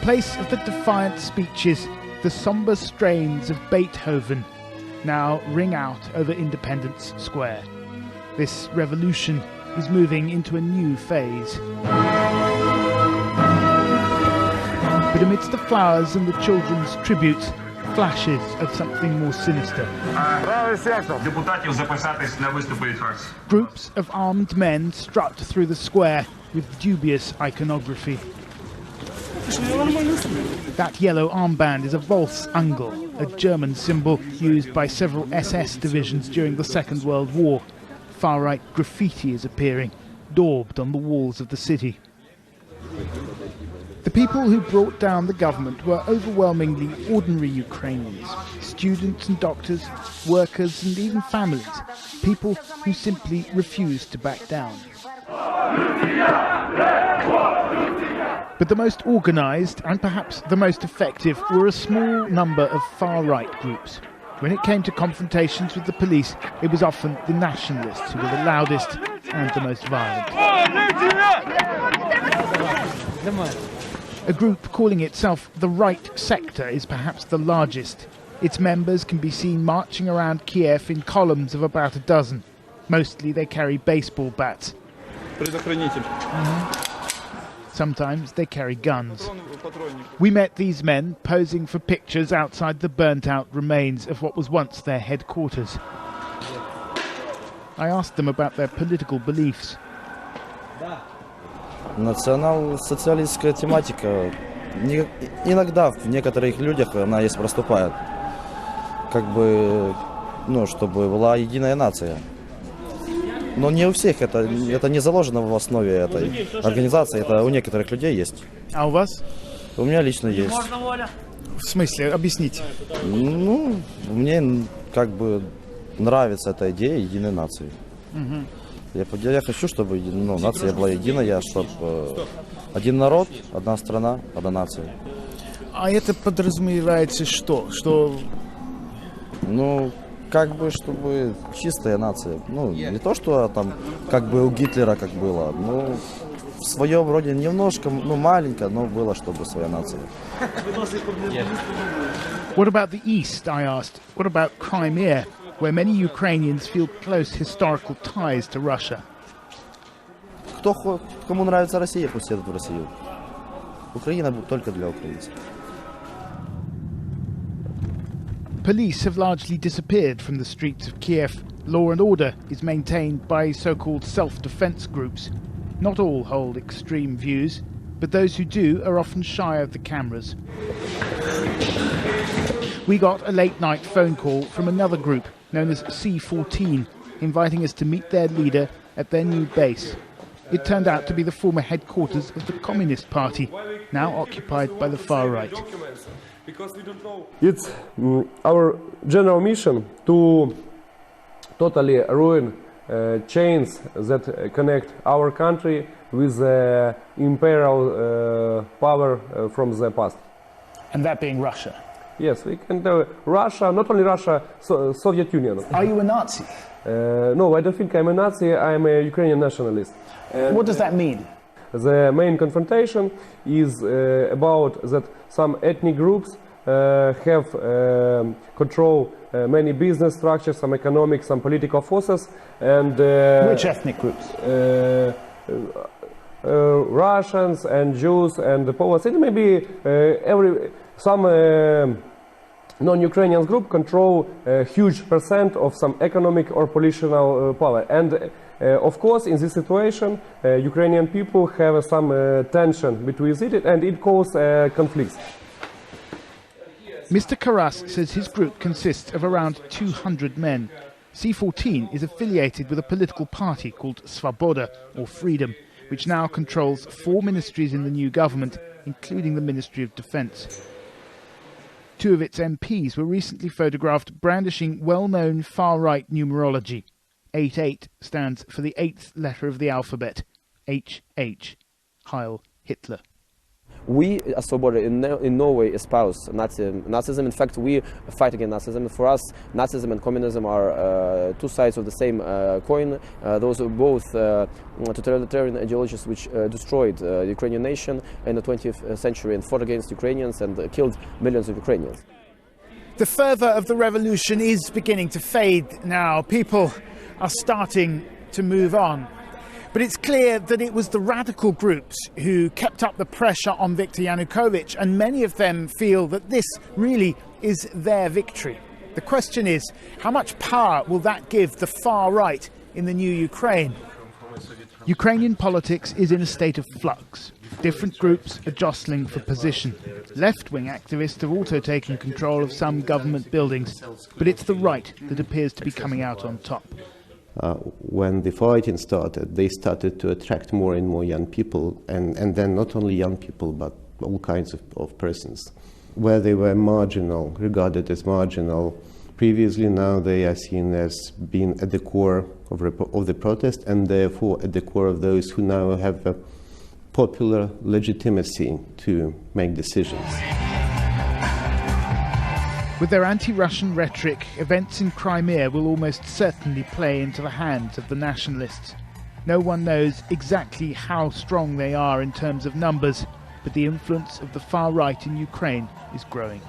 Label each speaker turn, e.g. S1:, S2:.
S1: place of the defiant speeches, the sombre strains of Beethoven now ring out over Independence Square. This revolution is moving into a new phase. But amidst the flowers and the children's tributes, flashes of something more sinister. Groups of armed men strut through the square with dubious iconography. That yellow armband is a Volksangel, a German symbol used by several SS divisions during the Second World War. Far-right graffiti is appearing, daubed on the walls of the city. The people who brought down the government were overwhelmingly ordinary Ukrainians, students and doctors, workers and even families, people who simply refused to back down. But the most organised and perhaps the most effective were a small number of far-right groups. When it came to confrontations with the police, it was often the nationalists who were the loudest and the most violent. A group calling itself the Right Sector is perhaps the largest. Its members can be seen marching around Kiev in columns of about a dozen. Mostly they carry baseball bats. Sometimes they carry guns. We met these men posing for pictures outside the burnt-out remains of what was once their headquarters. I asked them about their political beliefs.
S2: Национал-социалистская тематика иногда в некоторых людях она есть проступает, как бы, чтобы была единая нация. Но не у всех это не заложено в основе этой организации, это у некоторых людей есть.
S1: А у вас?
S2: У меня лично есть.
S1: В смысле? Объясните.
S2: Мне как бы нравится эта идея единой нации. Я хочу, чтобы нация была единая, чтобы один народ, одна страна, одна нация.
S1: А это подразумевается что?
S2: Как бы, чтобы чистая нация. Не то, что там, как бы у Гитлера как было. В своем роде немножко, маленько, но было, чтобы своя нация.
S1: What about the East, I asked? What about Crimea, where many Ukrainians feel close historical ties to Russia?
S2: Кому нравится Россия, пусть едут в Россию. Украина только для украинцев.
S1: Police have largely disappeared from the streets of Kiev. Law and order is maintained by so-called self-defense groups. Not all hold extreme views, but those who do are often shy of the cameras. We got a late-night phone call from another group known as C14, inviting us to meet their leader at their new base. It turned out to be the former headquarters of the Communist Party, now occupied by the far right.
S3: It's our general mission to totally ruin chains that connect our country with the imperial power from the past.
S1: And that being Russia?
S3: Yes, we can do Russia, not only Russia, Soviet Union.
S1: Are you a Nazi?
S3: No, I don't think I'm a Nazi, I'm a Ukrainian nationalist.
S1: What does that mean?
S3: The main confrontation is about that some ethnic groups have control many business structures, some economic, some political forces, and
S1: which ethnic groups?
S3: Russians and Jews and the Poles. It may be some non-Ukrainian group control a huge percent of some economic or political power. And of course, in this situation, Ukrainian people have some tension between it, and it causes conflicts.
S1: Mr. Karas says his group consists of around 200 men. C14 is affiliated with a political party called Svoboda, or Freedom, which now controls 4 ministries in the new government, including the Ministry of Defence. 2 of its MPs were recently photographed brandishing well-known far-right numerology. 88 stands for the 8th letter of the alphabet, HH, Heil Hitler.
S4: We, as Svoboda, in no way espouse Nazism. In fact, we fight against Nazism. For us, Nazism and communism are two sides of the same coin. Those are both totalitarian ideologies which destroyed the Ukrainian nation in the 20th century and fought against Ukrainians and killed millions of Ukrainians.
S1: The fervour of the revolution is beginning to fade now. People are starting to move on. But it's clear that it was the radical groups who kept up the pressure on Viktor Yanukovych, and many of them feel that this really is their victory. The question is, how much power will that give the far right in the new Ukraine? Ukrainian politics is in a state of flux. Different groups are jostling for position. Left-wing activists have also taken control of some government buildings, but it's the right that appears to be coming out on top.
S5: When the fighting started, they started to attract more and more young people, and then not only young people, but all kinds of persons. Where they were marginal, regarded as marginal previously, now they are seen as being at the core of the protest, and therefore at the core of those who now have a popular legitimacy to make decisions.
S1: With their anti-Russian rhetoric, events in Crimea will almost certainly play into the hands of the nationalists. No one knows exactly how strong they are in terms of numbers, but the influence of the far right in Ukraine is growing.